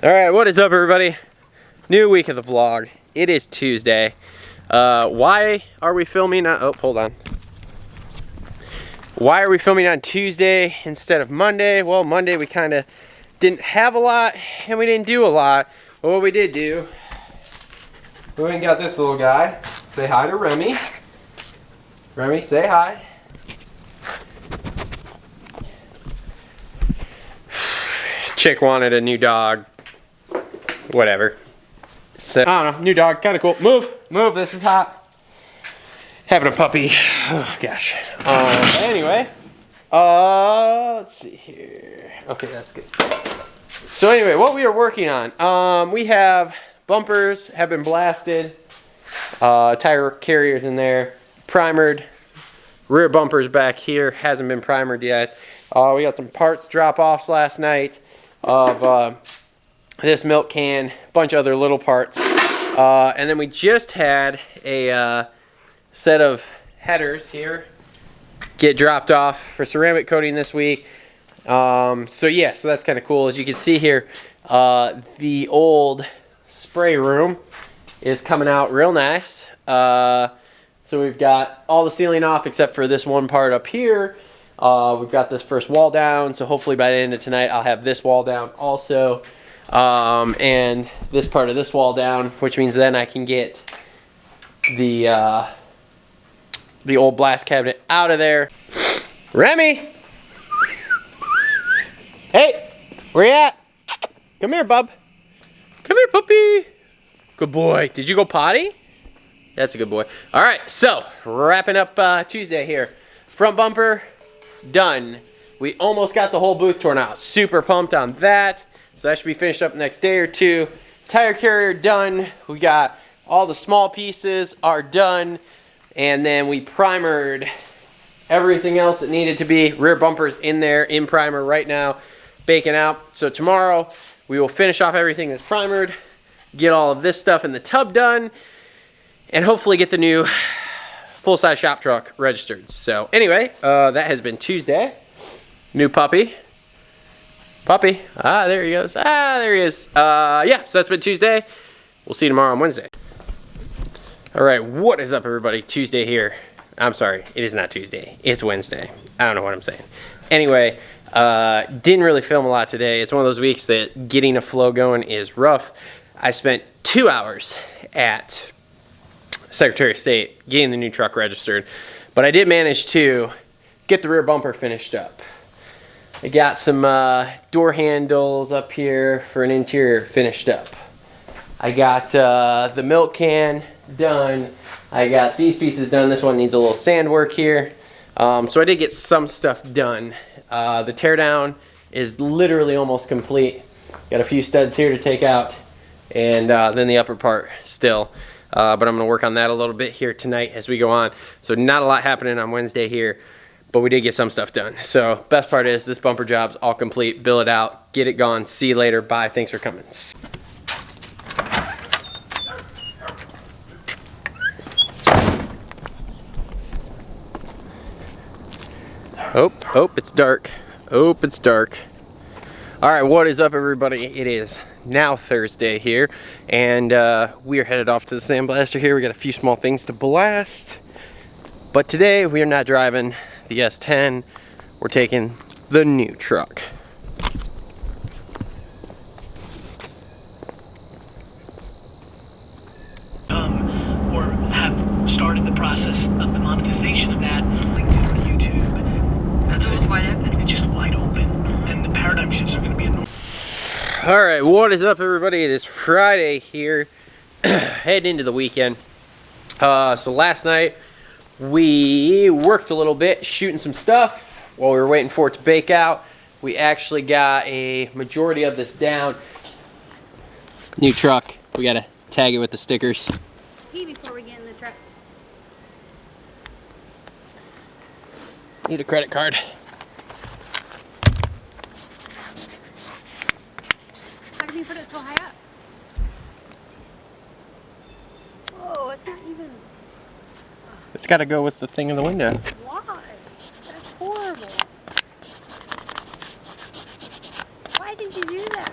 Alright, what is up everybody? New week of the vlog. It is Tuesday. Why are we filming on, Why are we filming on Tuesday instead of Monday? Well, Monday we kind of didn't have a lot and we didn't do a lot. But what we did do, we went and got this little guy. Say hi to Remy. Remy, say hi. Chick wanted a new dog. Whatever. So, I don't know, new dog, kind of cool. Move, this is hot. Having a puppy, oh gosh. Anyway, let's see here. Okay, that's good. So anyway, what we are working on, we have bumpers have been blasted, tire carriers in there, primered, rear bumpers back here, hasn't been primered yet. We got some parts drop-offs last night of this milk can, a bunch of other little parts, and then we just had a set of headers here get dropped off for ceramic coating this week. So yeah, so that's kind of cool. As you can see here, the old spray room is coming out real nice. So we've got all the ceiling off except for this one part up here. We've got this first wall down, so hopefully by the end of tonight I'll have this wall down also. And this part of this wall down, which means then I can get the old blast cabinet out of there. Remy! Hey! Where you at? Come here, bub. Come here, puppy. Good boy. Did you go potty? That's a good boy. Alright, so wrapping up Tuesday here. Front bumper, done. We almost got the whole booth torn out. Super pumped on that. So that should be finished up next day or two. Tire carrier done. We got all the small pieces are done. And then we primered everything else that needed to be. Rear bumpers in there, in primer right now, baking out. So tomorrow we will finish off everything that's primered, get all of this stuff in the tub done, and hopefully get the new full-size shop truck registered. So anyway, that has been Tuesday. New puppy. Puppy. Ah, there he goes. Ah, there he is. Yeah, so that's been Tuesday. We'll see you tomorrow on Wednesday. Alright, what is up everybody? Tuesday here. I'm sorry, it is not Tuesday. It's Wednesday. I don't know what I'm saying. Anyway, didn't really film a lot today. It's one of those weeks that getting a flow going is rough. I spent 2 hours at Secretary of State getting the new truck registered. But I did manage to get the rear bumper finished up. I got some door handles up here for an interior finished up. I got the milk can done. I got these pieces done. This one needs a little sand work here. So I did get some stuff done. The teardown is literally almost complete. Got a few studs here to take out, and then the upper part still. But I'm going to work on that a little bit here tonight as we go on. So not a lot happening on Wednesday here, but we did get some stuff done. So best part is this bumper job's all complete. Bill it out, get it gone. See you later. Bye. Thanks for coming. Oh, it's dark. Oh, it's dark. Alright, what is up everybody? It is now Thursday here, and we are headed off to the sandblaster here. We got a few small things to blast, but today we are not driving the S10. We're taking the new truck. Or have started the process of the monetization of that. Link to YouTube. That's it. Wide open. It's just wide open, and the paradigm shifts are going to be enormous. Alright, what is up everybody? It is Friday here, heading into the weekend. So last night we worked a little bit shooting some stuff while we were waiting for it to bake out. We actually got a majority of this down. New truck. We gotta tag it with the stickers. Before we get in the truck. Need a credit card. How can you put it so high up? Whoa, it's not even... It's gotta go with the thing in the window. Why? That's horrible. Why did you do that?